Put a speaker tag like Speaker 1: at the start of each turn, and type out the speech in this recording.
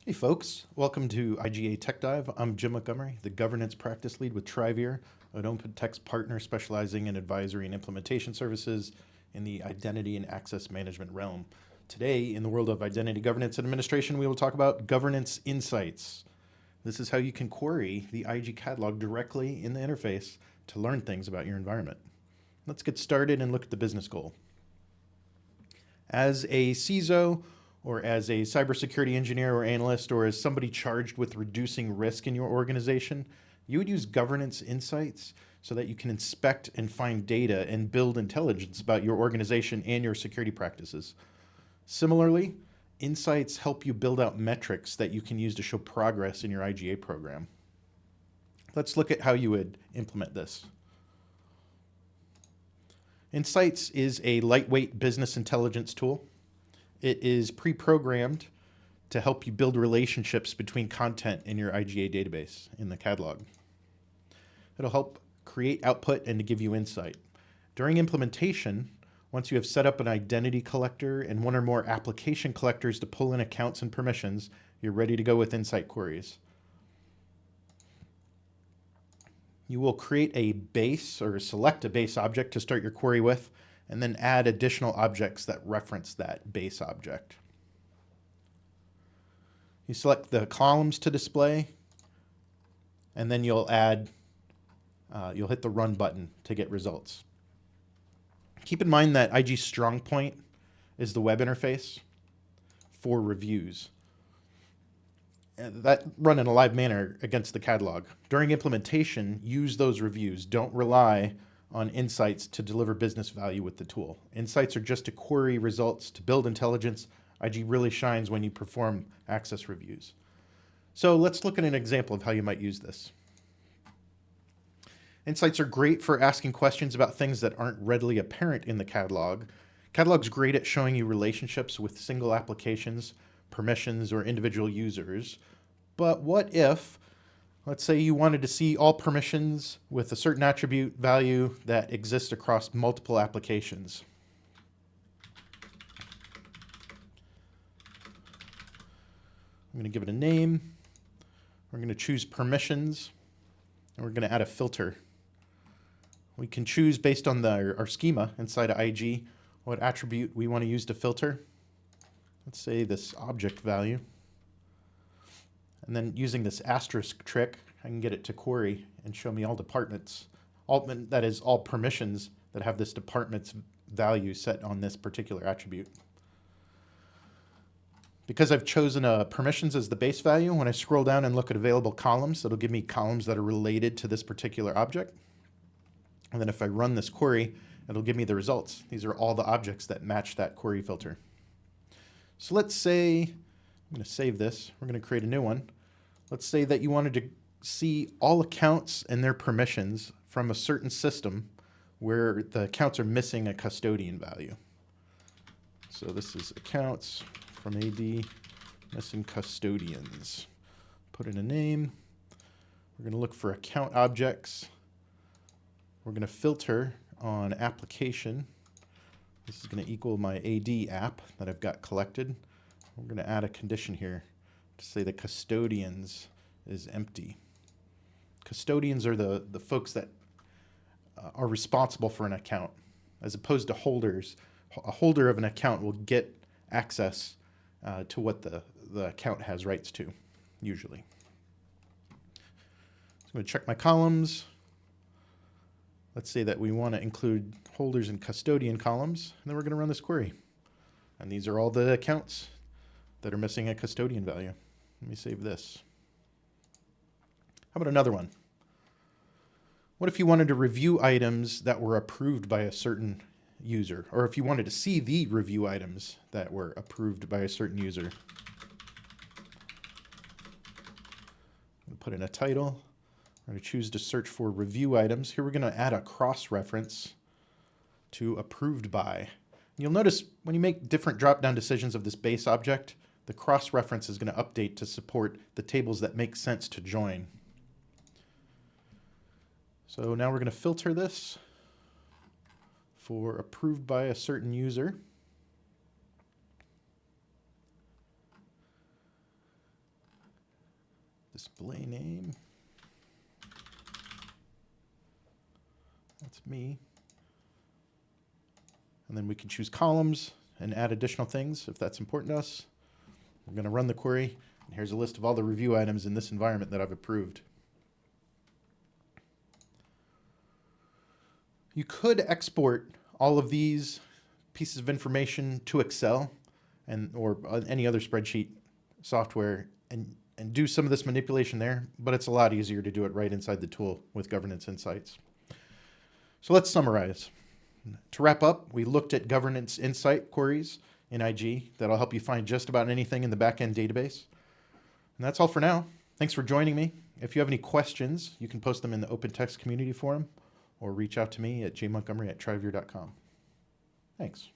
Speaker 1: Hey folks, welcome to IGA Tech Dive. I'm Jim Montgomery, the governance practice lead with TriVir, an open text partner specializing in advisory and implementation services in the identity and access management realm. Today, in the world of identity governance and administration, we will talk about governance insights. This is how you can query the IG catalog directly in the interface to learn things about your environment. Let's get started and look at the business goal. As a CISO, or as a cybersecurity engineer or analyst, or as somebody charged with reducing risk in your organization, you would use governance insights so that you can inspect and find data and build intelligence about your organization and your security practices. Similarly, insights help you build out metrics that you can use to show progress in your IGA program. Let's look at how you would implement this. Insights is a lightweight business intelligence tool. It is pre-programmed to help you build relationships between content in your IGA database in the catalog. It'll help create output and to give you insight. During implementation, once you have set up an identity collector and one or more application collectors to pull in accounts and permissions, you're ready to go with insight queries. You will create a base or select a base object to start your query with, and then add additional objects that reference that base object. You select the columns to display, and then you'll hit the run button to get results. Keep in mind that IG strong point is the web interface for reviews that run in a live manner against the catalog. During implementation, use those reviews. Don't rely on insights to deliver business value with the tool. Insights are just to query results, to build intelligence. IG really shines when you perform access reviews. So let's look at an example of how you might use this. Insights are great for asking questions about things that aren't readily apparent in the catalog. Catalog's great at showing you relationships with single applications, permissions, or individual users. But what if, let's say you wanted to see all permissions with a certain attribute value that exists across multiple applications. I'm going to give it a name. We're going to choose permissions, and we're going to add a filter. We can choose based on our schema inside of IG what attribute we want to use to filter. Let's say this object value. And then using this asterisk trick, I can get it to query and show me all departments, that is all permissions that have this department's value set on this particular attribute. Because I've chosen permissions as the base value, when I scroll down and look at available columns, it'll give me columns that are related to this particular object. And then if I run this query, it'll give me the results. These are all the objects that match that query filter. So let's say, I'm going to save this. We're going to create a new one. Let's say that you wanted to see all accounts and their permissions from a certain system where the accounts are missing a custodian value. So this is accounts from AD missing custodians. Put in a name. We're going to look for account objects. We're going to filter on application. This is going to equal my AD app that I've got collected. We're going to add a condition here to say the custodians is empty. Custodians are the folks that are responsible for an account, as opposed to holders. A holder of an account will get access to what the account has rights to, usually. So I'm going to check my columns. Let's say that we want to include holders and custodian columns, and then we're going to run this query. And these are all the accounts that are missing a custodian value. Let me save this. How about another one? What if you wanted to review items that were approved by a certain user, or if you wanted to see the review items that were approved by a certain user? I'm going to put in a title. I'm going to choose to search for review items. Here we're going to add a cross-reference to approved by. You'll notice when you make different drop-down decisions of this base object, the cross-reference is going to update to support the tables that make sense to join. So now we're going to filter this for approved by a certain user. display name. That's me. And then we can choose columns and add additional things if that's important to us. We're going to run the query, and here's a list of all the review items in this environment that I've approved. You could export all of these pieces of information to Excel or any other spreadsheet software and do some of this manipulation there, but it's a lot easier to do it right inside the tool with Governance Insights. So let's summarize. To wrap up, we looked at governance insight queries in IG that'll help you find just about anything in the backend database. And that's all for now. Thanks for joining me. If you have any questions, you can post them in the open text community forum or reach out to me at jmontgomery@trivir.com. Thanks.